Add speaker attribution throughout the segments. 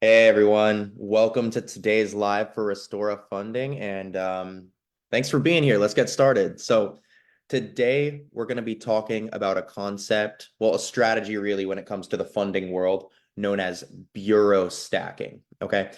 Speaker 1: Hey everyone, welcome to today's live for Restora Funding, and thanks for being here. Let's get started. So today we're going to be talking about a concept, well, a strategy really when it comes to the funding world, known as bureau stacking. Okay.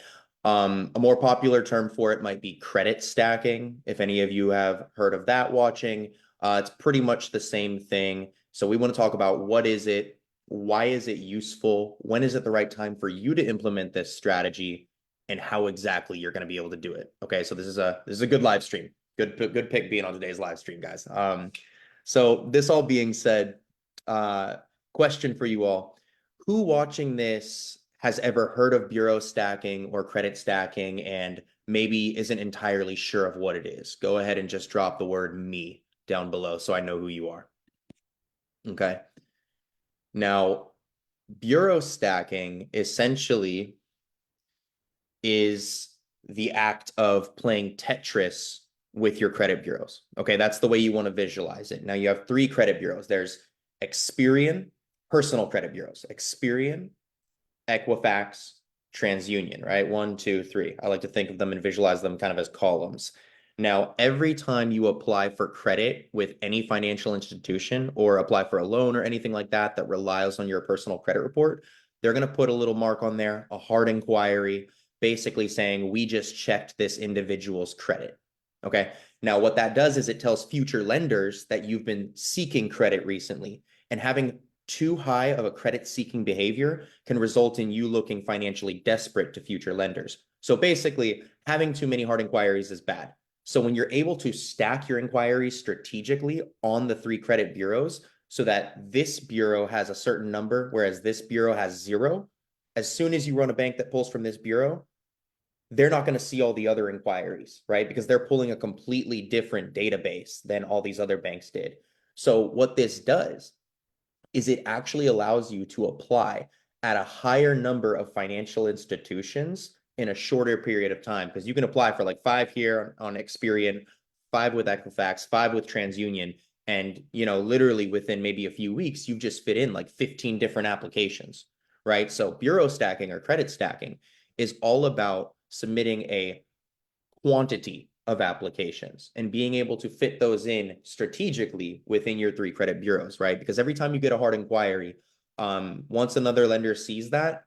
Speaker 1: A more popular term for it might be credit stacking. If any of you have heard of that watching, it's pretty much the same thing. So we want to talk about what is it, why is it useful? When is it the right time for you to implement this strategy, and how exactly you're going to be able to do it? Okay, so this is a good live stream. Good pick being on today's live stream, guys. So this all being said, uh, question for you all: who watching this has ever heard of bureau stacking or credit stacking and maybe isn't entirely sure of what it is? Go ahead and just drop the word "me" down below so I know who you are. Okay. Now, bureau stacking essentially is the act of playing Tetris with your credit bureaus. Okay, that's the way you want to visualize it. Now you have three credit bureaus. There's Experian, personal credit bureaus, Experian, Equifax, TransUnion, right? One, two, three. I like to think of them and visualize them kind of as columns. Now, every time you apply for credit with any financial institution or apply for a loan or anything like that that relies on your personal credit report, they're going to put a little mark on there, a hard inquiry, basically saying, we just checked this individual's credit. Okay. Now, what that does is it tells future lenders that you've been seeking credit recently, and having too high of a credit seeking behavior can result in you looking financially desperate to future lenders. So basically, having too many hard inquiries is bad. So when you're able to stack your inquiries strategically on the three credit bureaus so that this bureau has a certain number, whereas this bureau has zero, as soon as you run a bank that pulls from this bureau, they're not going to see all the other inquiries, right? Because they're pulling a completely different database than all these other banks did. So what this does is it actually allows you to apply at a higher number of financial institutions in a shorter period of time, because you can apply for like 5 here on Experian, 5 with Equifax, 5 with TransUnion, and literally within maybe a few weeks you've just fit in like 15 different applications, right? So bureau stacking or credit stacking is all about submitting a quantity of applications and being able to fit those in strategically within your three credit bureaus, right? Because every time you get a hard inquiry, once another lender sees that,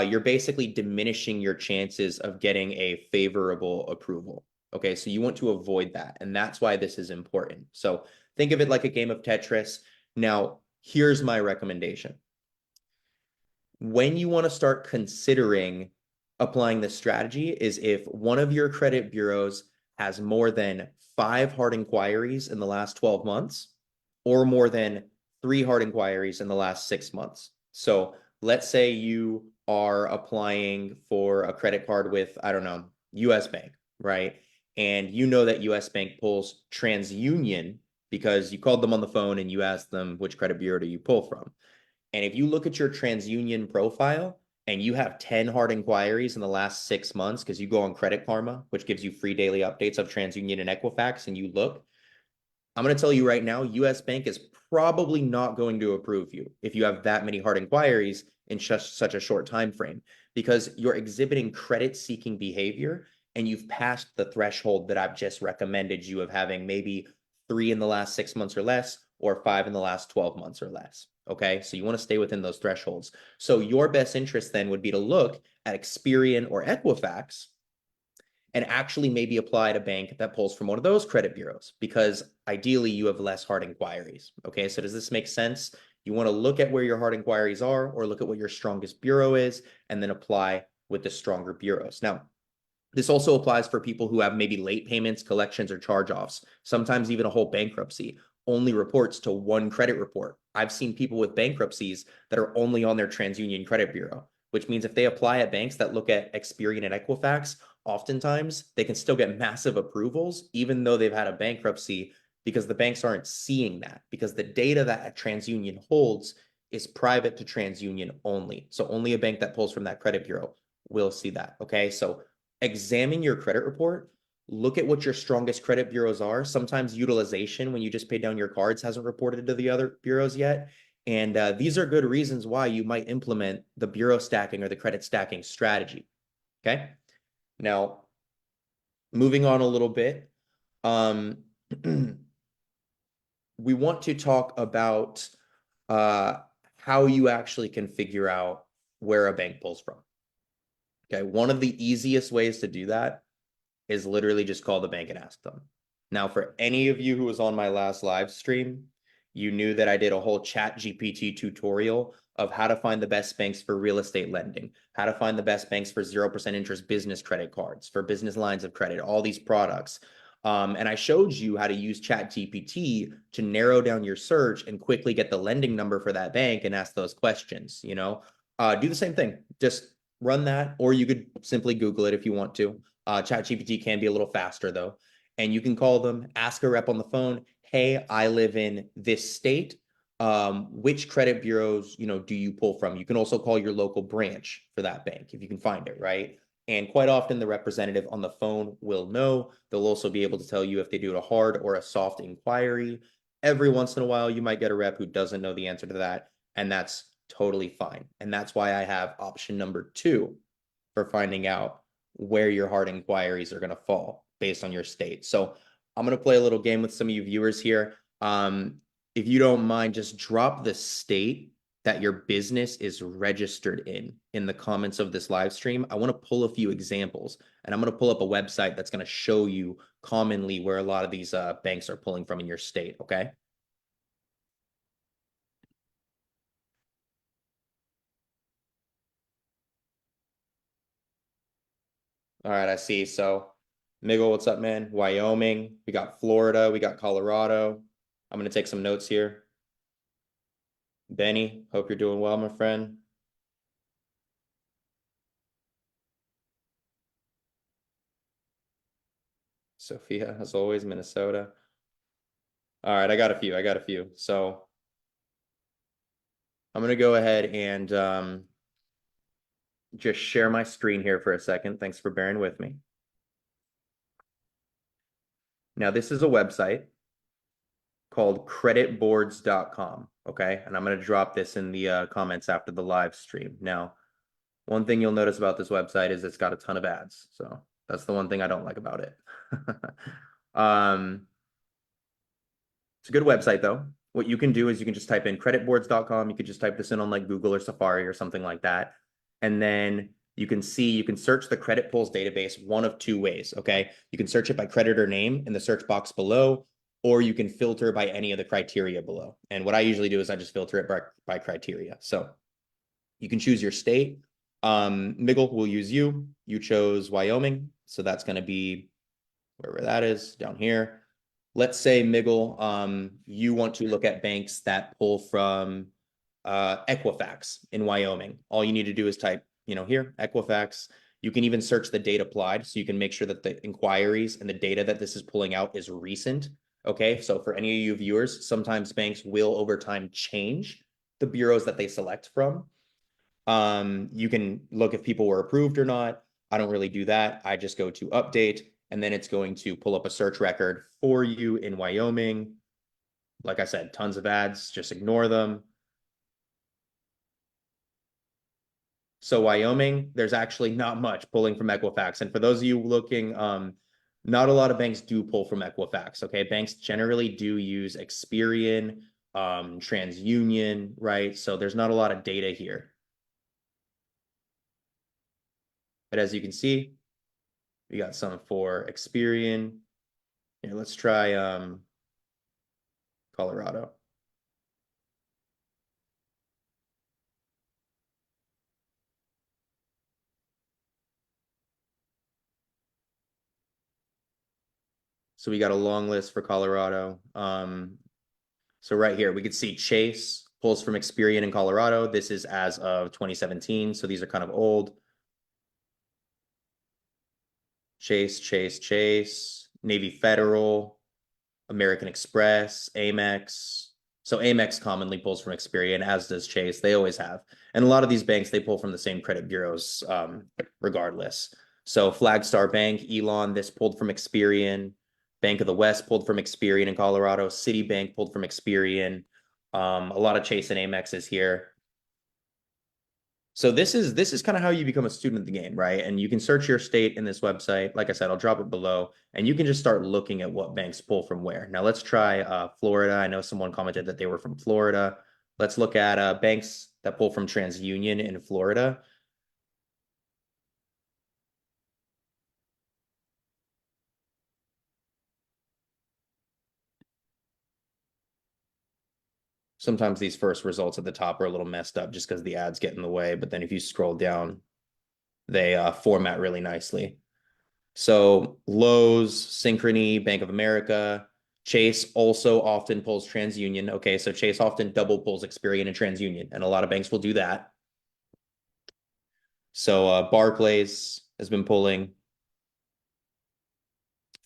Speaker 1: you're basically diminishing your chances of getting a favorable approval. Okay, so you want to avoid that. And that's why this is important. So think of it like a game of Tetris. Now, here's my recommendation. When you want to start considering applying this strategy is if one of your credit bureaus has more than 5 hard inquiries in the last 12 months or more than 3 hard inquiries in the last 6 months. So let's say you are applying for a credit card with, I don't know, US Bank, right? And you know that US Bank pulls TransUnion because you called them on the phone and you asked them which credit bureau do you pull from. And if you look at your TransUnion profile and you have 10 hard inquiries in the last 6 months, because you go on Credit Karma, which gives you free daily updates of TransUnion and Equifax, and you look, I'm going to tell you right now, US Bank is probably not going to approve you if you have that many hard inquiries in just such a short time frame, because you're exhibiting credit seeking behavior and you've passed the threshold that I've just recommended you of having maybe 3 in the last 6 months or less, or 5 in the last 12 months or less. Okay, so you want to stay within those thresholds. So your best interest then would be to look at Experian or Equifax and actually maybe apply at a bank that pulls from one of those credit bureaus, because ideally you have less hard inquiries. Okay, so does this make sense? You want to look at where your hard inquiries are or look at what your strongest bureau is and then apply with the stronger bureaus. Now, this also applies for people who have maybe late payments, collections, or charge-offs. Sometimes even a whole bankruptcy only reports to one credit report. I've seen people with bankruptcies that are only on their TransUnion credit bureau, which means if they apply at banks that look at Experian and Equifax, oftentimes they can still get massive approvals, even though they've had a bankruptcy, because the banks aren't seeing that, because the data that TransUnion holds is private to TransUnion only. So only a bank that pulls from that credit bureau will see that. Okay, so examine your credit report, look at what your strongest credit bureaus are. Sometimes utilization, when you just paid down your cards, hasn't reported to the other bureaus yet. And these are good reasons why you might implement the bureau stacking or the credit stacking strategy. Okay. Now, moving on a little bit, we want to talk about how you actually can figure out where a bank pulls from. Okay. One of the easiest ways to do that is literally just call the bank and ask them. Now, for any of you who was on my last live stream, you knew that I did a whole chat GPT tutorial of how to find the best banks for real estate lending, how to find the best banks for 0% interest business credit cards, for business lines of credit, all these products. And I showed you how to use chat GPT to narrow down your search and quickly get the lending number for that bank and ask those questions, do the same thing. Just run that, or you could simply Google it if you want to. ChatGPT can be a little faster though. And you can call them, ask a rep on the phone, hey, I live in this state. Which credit bureaus, do you pull from? You can also call your local branch for that bank if you can find it, right? And quite often the representative on the phone will know. They'll also be able to tell you if they do a hard or a soft inquiry. Every once in a while, you might get a rep who doesn't know the answer to that, and that's totally fine. And that's why I have option number 2 for finding out where your hard inquiries are going to fall based on your state. So I'm going to play a little game with some of you viewers here. If you don't mind, just drop the state that your business is registered in the comments of this live stream. I want to pull a few examples, and I'm going to pull up a website that's going to show you commonly where a lot of these banks are pulling from in your state, okay? All right, I see. So, Miguel, what's up, man? Wyoming, we got Florida, we got Colorado. I'm going to take some notes here. Benny, hope you're doing well, my friend. Sophia, as always, Minnesota. All right, I got a few. So I'm going to go ahead and just share my screen here for a second. Thanks for bearing with me. Now, this is a website called creditboards.com, okay? And I'm going to drop this in the comments after the live stream. Now, one thing you'll notice about this website is it's got a ton of ads. So that's the one thing I don't like about it. It's a good website, though. What you can do is you can just type in creditboards.com. You could just type this in on like Google or Safari or something like that. And then you can search the credit pulls database one of 2 ways, okay? You can search it by creditor name in the search box below, or you can filter by any of the criteria below. And what I usually do is I just filter it by criteria. So you can choose your state. Miguel will use you. You chose Wyoming. So that's going to be wherever that is down here. Let's say, Miguel, you want to look at banks that pull from Equifax in Wyoming. All you need to do is type, here, Equifax. You can even search the date applied, so you can make sure that the inquiries and the data that this is pulling out is recent. Okay, so for any of you viewers, sometimes banks will over time change the bureaus that they select from. You can look if people were approved or not. I don't really do that. I just go to update, and then it's going to pull up a search record for you in Wyoming. Like I said, tons of ads, just ignore them. So Wyoming, there's actually not much pulling from Equifax. And for those of you looking, not a lot of banks do pull from Equifax, okay? Banks generally do use Experian, TransUnion, right? So there's not a lot of data here. But as you can see, we got some for Experian. Here, let's try Colorado. So we got a long list for Colorado. So right here, we could see Chase pulls from Experian in Colorado. This is as of 2017. So these are kind of old. Chase, Navy Federal, American Express, Amex. So Amex commonly pulls from Experian, as does Chase. They always have. And a lot of these banks, they pull from the same credit bureaus regardless. So Flagstar Bank, Elon, this pulled from Experian. Bank of the West pulled from Experian in Colorado. Citibank pulled from Experian. A lot of Chase and Amex is here. So this is kind of how you become a student of the game, right? And you can search your state in this website. Like I said, I'll drop it below, and you can just start looking at what banks pull from where. Now let's try Florida. I know someone commented that they were from Florida. Let's look at banks that pull from TransUnion in Florida. Sometimes these first results at the top are a little messed up just because the ads get in the way. But then if you scroll down, they format really nicely. So Lowe's, Synchrony, Bank of America, Chase also often pulls TransUnion. Okay, so Chase often double pulls Experian and TransUnion, and a lot of banks will do that. So Barclays has been pulling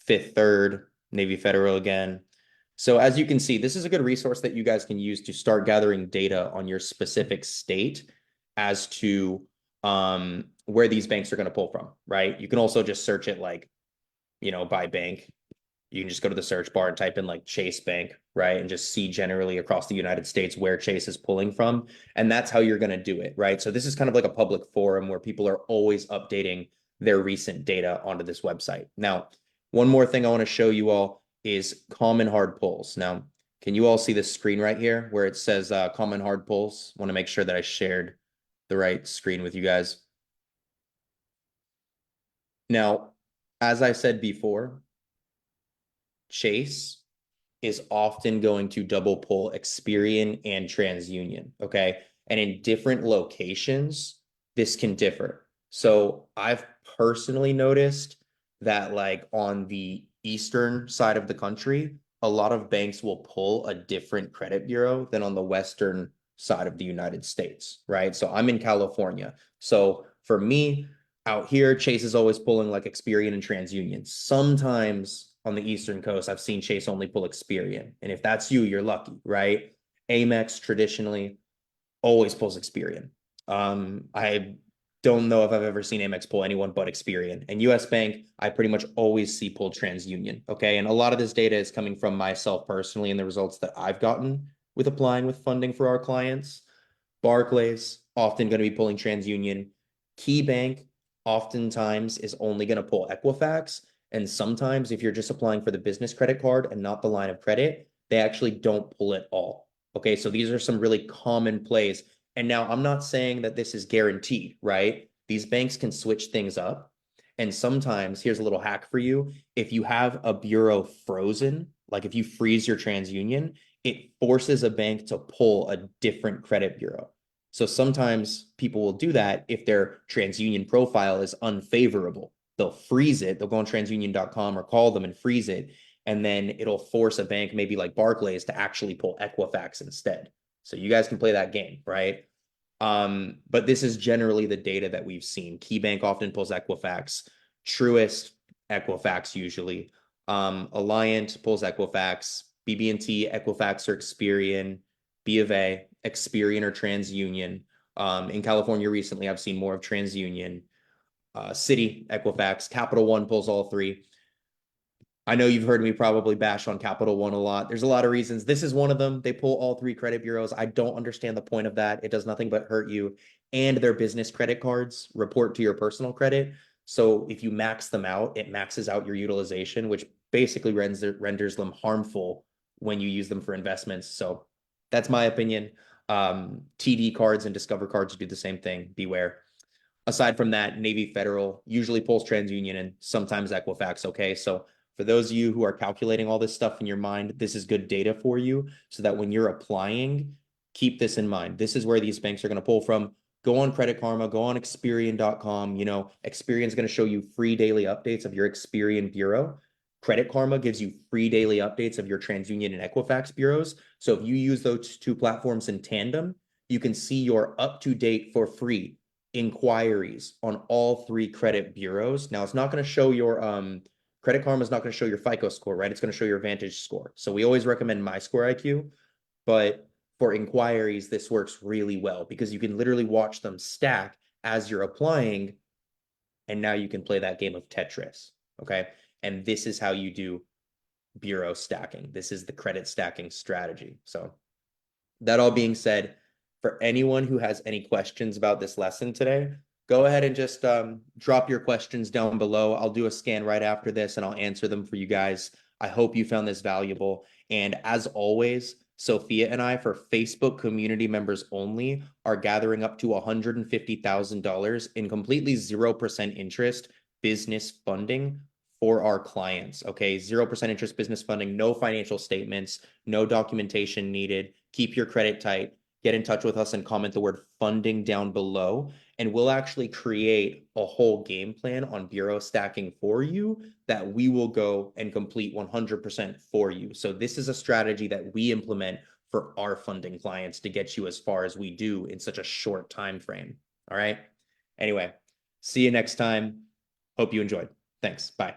Speaker 1: Fifth Third, Navy Federal again. So as you can see, this is a good resource that you guys can use to start gathering data on your specific state as to where these banks are going to pull from, right? You can also just search it like, by bank. You can just go to the search bar and type in like Chase Bank, right? And just see generally across the United States where Chase is pulling from. And that's how you're going to do it, right? So this is kind of like a public forum where people are always updating their recent data onto this website. Now, one more thing I want to show you all is common hard pulls. Now, can you all see the screen right here where it says common hard pulls? I want to make sure that I shared the right screen with you guys. Now, as I said before, Chase is often going to double pull Experian and TransUnion. Okay. And in different locations, this can differ. So I've personally noticed that, like, on the eastern side of the country, a lot of banks will pull a different credit bureau than on the western side of the United States, right? So I'm in California. So for me, out here, Chase is always pulling like Experian and TransUnion. Sometimes on the Eastern Coast, I've seen Chase only pull Experian. And if that's you, you're lucky, right? Amex traditionally always pulls Experian. I don't know if I've ever seen Amex pull anyone but Experian. And US Bank, I pretty much always see pull TransUnion. Okay. And a lot of this data is coming from myself personally and the results that I've gotten with applying with funding for our clients. Barclays, often going to be pulling TransUnion. KeyBank, oftentimes is only going to pull Equifax. And sometimes, if you're just applying for the business credit card and not the line of credit, they actually don't pull it all. Okay, so these are some really common plays. And now I'm not saying that this is guaranteed, right? These banks can switch things up. And sometimes, here's a little hack for you. If you have a bureau frozen, like if you freeze your TransUnion, it forces a bank to pull a different credit bureau. So sometimes people will do that if their TransUnion profile is unfavorable. They'll freeze it. They'll go on transunion.com or call them and freeze it. And then it'll force a bank, maybe like Barclays, to actually pull Equifax instead. So you guys can play that game, right? But this is generally the data that we've seen. KeyBank often pulls Equifax, Truist, Equifax usually. Alliant pulls Equifax, BB&T, Equifax or Experian, B of A, Experian or TransUnion. In California recently, I've seen more of TransUnion. Citi, Equifax, Capital One pulls all three. I know you've heard me probably bash on Capital One a lot. There's a lot of reasons. This is one of them. They pull all three credit bureaus. I don't understand the point of that. It does nothing but hurt you. And their business credit cards report to your personal credit. So if you max them out, it maxes out your utilization, which basically renders them harmful when you use them for investments. So that's my opinion. TD cards and Discover cards do the same thing. Beware. Aside from that, Navy Federal usually pulls TransUnion and sometimes Equifax. Okay, so for those of you who are calculating all this stuff in your mind, this is good data for you so that when you're applying, keep this in mind. This is where these banks are going to pull from. Go on Credit Karma, go on Experian.com. Experian is going to show you free daily updates of your Experian bureau. Credit Karma gives you free daily updates of your TransUnion and Equifax bureaus. So if you use those two platforms in tandem, you can see your up to date for free inquiries on all three credit bureaus. Now, it's not going to show your Credit Karma is not going to show your FICO score, right? It's going to show your Vantage score. So we always recommend My Score IQ, but for inquiries, this works really well because you can literally watch them stack as you're applying, and now you can play that game of Tetris, okay? And this is how you do bureau stacking. This is the credit stacking strategy. So That all being said, for anyone who has any questions about this lesson today, go ahead and just drop your questions down below. I'll do a scan right after this and I'll answer them for you guys. I hope you found this valuable. And as always, Sophia and I, for Facebook community members only, are gathering up to $150,000 in completely 0% interest business funding for our clients. Okay, 0% interest business funding, no financial statements, no documentation needed. Keep your credit tight. Get in touch with us and comment the word funding down below. And we'll actually create a whole game plan on bureau stacking for you that we will go and complete 100% for you. So this is a strategy that we implement for our funding clients to get you as far as we do in such a short time frame. All right. Anyway, see you next time. Hope you enjoyed. Thanks. Bye.